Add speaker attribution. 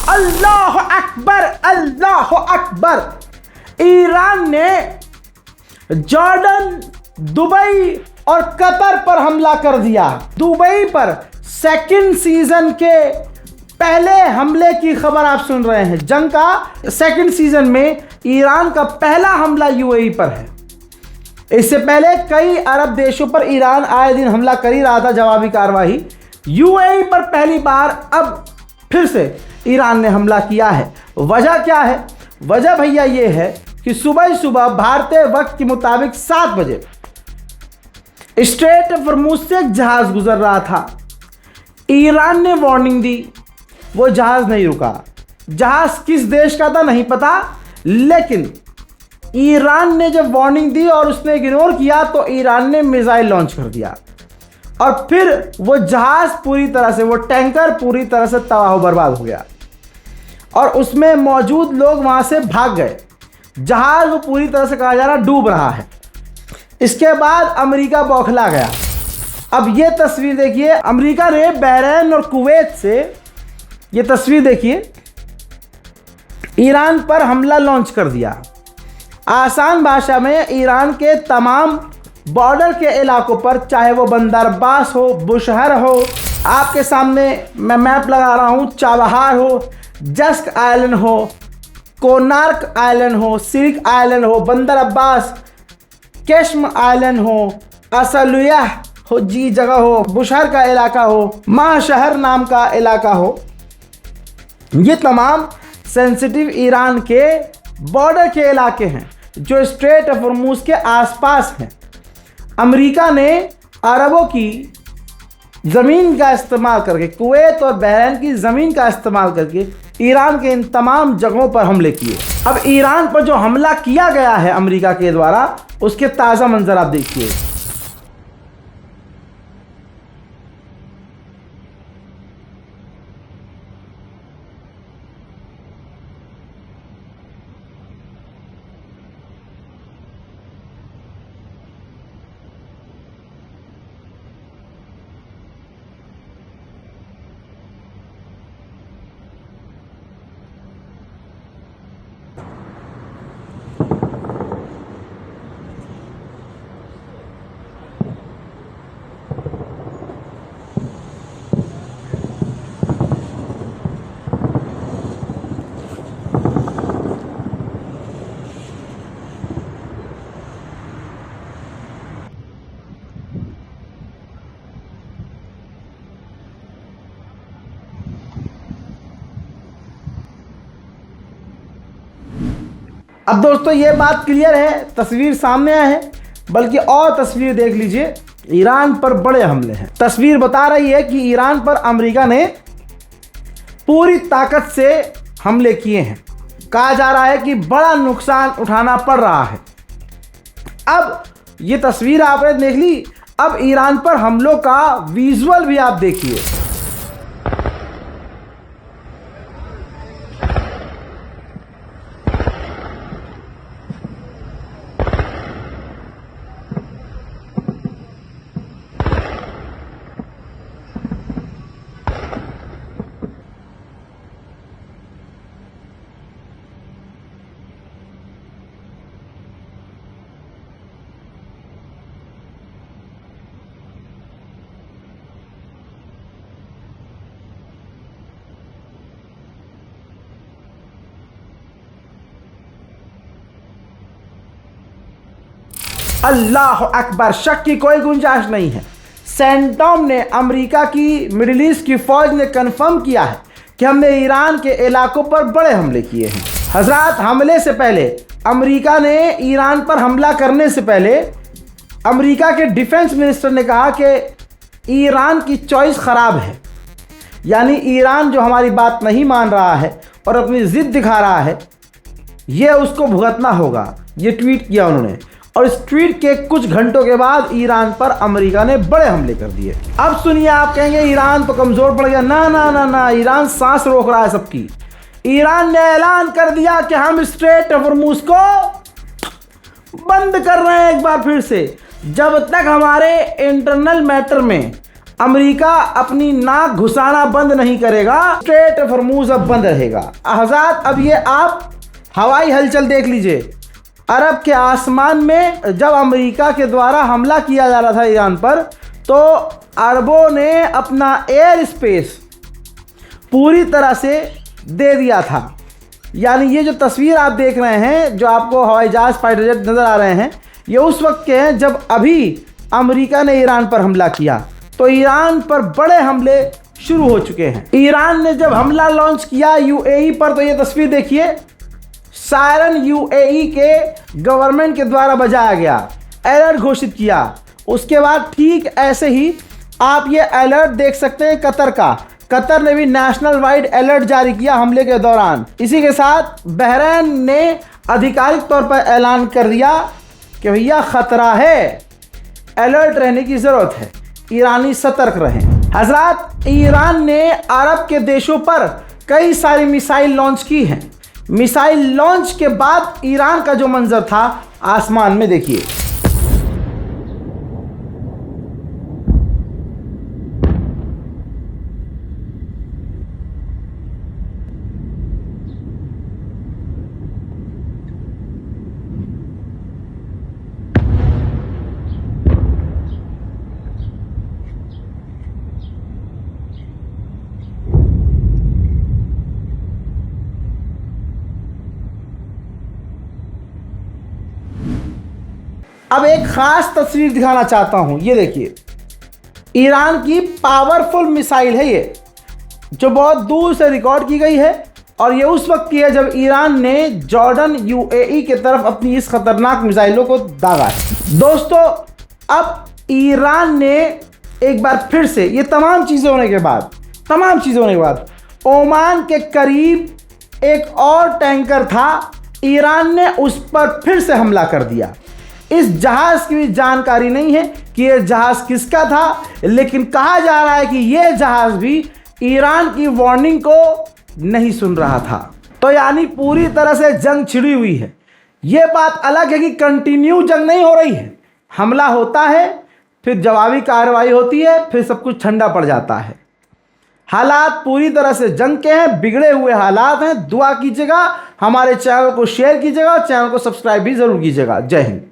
Speaker 1: अल्लाह अकबर, अल्लाह Akbar. Iran ने Jordan, Dubai और Qatar पर हमला कर दिया। दुबई पर सेकंड सीजन के पहले हमले की खबर आप सुन रहे हैं। जंग का सेकंड सीजन में ईरान का पहला हमला यूएई पर है। इससे पहले कई अरब देशों पर ईरान आए दिन हमला कर ही रहा था, जवाबी कार्रवाई। यूएई पर पहली बार अब फिर से ईरान ने हमला किया है। वजह क्या है? वजह भैया ये है कि सुबह सुबह भारतीय वक्त के मुताबिक 7 बजे स्ट्रेट ऑफ हॉर्मुज से एक जहाज गुजर रहा था। ईरान ने वार्निंग दी, वो जहाज नहीं रुका। जहाज किस देश का था नहीं पता, लेकिन ईरान ने जब वार्निंग दी और उसने इग्नोर किया तो ईरान ने मिसाइल लॉन्च कर दिया और फिर वो जहाज पूरी तरह से, वो टैंकर पूरी तरह से तबाह बर्बाद हो गया और उसमें मौजूद लोग वहां से भाग गए। जहाज वो पूरी तरह से कहा जा रहा डूब रहा है। इसके बाद अमेरिका बौखला गया। अब ये तस्वीर देखिए, अमेरिका ने बहरीन और कुवैत से, ये तस्वीर देखिए, ईरान पर हमला लॉन्च कर दिया। आसान भाषा में ईरान के तमाम बॉर्डर के इलाकों पर, चाहे वो बंदर अब्बास हो, बुशहर हो, आपके सामने मैं मैप लगा रहा हूँ, चाबहार हो, जस्क आइलैंड हो, कोनार्क आइलैंड हो, सिरिक आइलैंड हो, बंदर अब्बास, केश्म आइलैंड हो, असलुया हो जी जगह हो, बुशहर का इलाका हो, माशहर नाम का इलाका हो, ये तमाम सेंसिटिव ईरान के बॉर्डर के इलाके हैं जो स्ट्रेट ऑफ हॉर्मुज के आसपास हैं। अमेरिका ने अरबों की ज़मीन का इस्तेमाल करके, कुवैत और बहरीन की ज़मीन का इस्तेमाल करके ईरान के इन तमाम जगहों पर हमले किए। अब ईरान पर जो हमला किया गया है अमेरिका के द्वारा, उसके ताज़ा मंजर आप देखिए। अब दोस्तों ये बात क्लियर है, तस्वीर सामने आया है, बल्कि और तस्वीर देख लीजिए। ईरान पर बड़े हमले हैं। तस्वीर बता रही है कि ईरान पर अमेरिका ने पूरी ताकत से हमले किए हैं। कहा जा रहा है कि बड़ा नुकसान उठाना पड़ रहा है। अब ये तस्वीर आपने देख ली, अब ईरान पर हमलों का विजुअल भी आप देखिए। अल्लाह अकबर, शक की कोई गुंजाइश नहीं है। सेंटॉम ने, अमेरिका की मिडिल ईस्ट की फौज ने कंफर्म किया है कि हमने ईरान के इलाकों पर बड़े हमले किए हैं। हजरात, हमले से पहले अमेरिका ने ईरान पर हमला करने से पहले अमेरिका के डिफेंस मिनिस्टर ने कहा कि ईरान की चॉइस ख़राब है, यानी ईरान जो हमारी बात नहीं मान रहा है और अपनी ज़िद दिखा रहा है, ये उसको भुगतना होगा। ये ट्वीट किया उन्होंने और इस ट्वीट के कुछ घंटों के बाद ईरान पर अमेरिका ने बड़े हमले कर दिए। अब सुनिए, आप कहेंगे ईरान तो कमज़ोर पड़ गया। ना ना ना ना, ईरान सांस रोक रहा है सबकी। ईरान ने ऐलान कर दिया कि हम स्ट्रेट ऑफ हॉर्मुज को बंद कर रहे हैं एक बार फिर से। जब तक हमारे इंटरनल मैटर में अमेरिका अपनी नाक घुसाना बंद नहीं करेगा, स्ट्रेट फॉरमूज अब बंद रहेगा। हज़रात, अब ये आप हवाई हलचल देख लीजिए। अरब के आसमान में जब अमेरिका के द्वारा हमला किया जा रहा था ईरान पर, तो अरबों ने अपना एयर स्पेस पूरी तरह से दे दिया था। यानी ये जो तस्वीर आप देख रहे हैं, जो आपको हवाई जहाज़ फाइटर जेट नज़र आ रहे हैं, ये उस वक्त के हैं जब अभी अमेरिका ने ईरान पर हमला किया। तो ईरान पर बड़े हमले शुरू हो चुके हैं। ईरान ने जब हमला लॉन्च किया यूएई पर, तो ये तस्वीर देखिए, सायरन यूएई के गवर्नमेंट के द्वारा बजाया गया, अलर्ट घोषित किया। उसके बाद ठीक ऐसे ही आप ये अलर्ट देख सकते हैं कतर का। कतर ने भी नेशनल वाइड अलर्ट जारी किया हमले के दौरान। इसी के साथ बहरीन ने आधिकारिक तौर पर ऐलान कर दिया कि भैया खतरा है, अलर्ट रहने की ज़रूरत है, ईरानी सतर्क रहें। हजरात, ईरान ने अरब के देशों पर कई सारी मिसाइल लॉन्च की हैं। मिसाइल लॉन्च के बाद ईरान का जो मंजर था आसमान में देखिए। अब एक ख़ास तस्वीर दिखाना चाहता हूं, ये देखिए, ईरान की पावरफुल मिसाइल है ये, जो बहुत दूर से रिकॉर्ड की गई है। और ये उस वक्त की है जब ईरान ने जॉर्डन यूएई के तरफ अपनी इस खतरनाक मिसाइलों को दागा है। दोस्तों, अब ईरान ने एक बार फिर से, ये तमाम चीज़ें होने के बाद ओमान के करीब एक और टैंकर था, ईरान ने उस पर फिर से हमला कर दिया। इस जहाज़ की भी जानकारी नहीं है कि यह जहाज़ किसका था, लेकिन कहा जा रहा है कि यह जहाज़ भी ईरान की वार्निंग को नहीं सुन रहा था। तो यानी पूरी तरह से जंग छिड़ी हुई है। यह बात अलग है कि कंटिन्यू जंग नहीं हो रही है, हमला होता है, फिर जवाबी कार्रवाई होती है, फिर सब कुछ ठंडा पड़ जाता है। हालात पूरी तरह से जंग के हैं, बिगड़े हुए हालात हैं। दुआ कीजिएगा, हमारे चैनल को शेयर कीजिएगा, चैनल को सब्सक्राइब भी ज़रूर कीजिएगा। जय हिंद।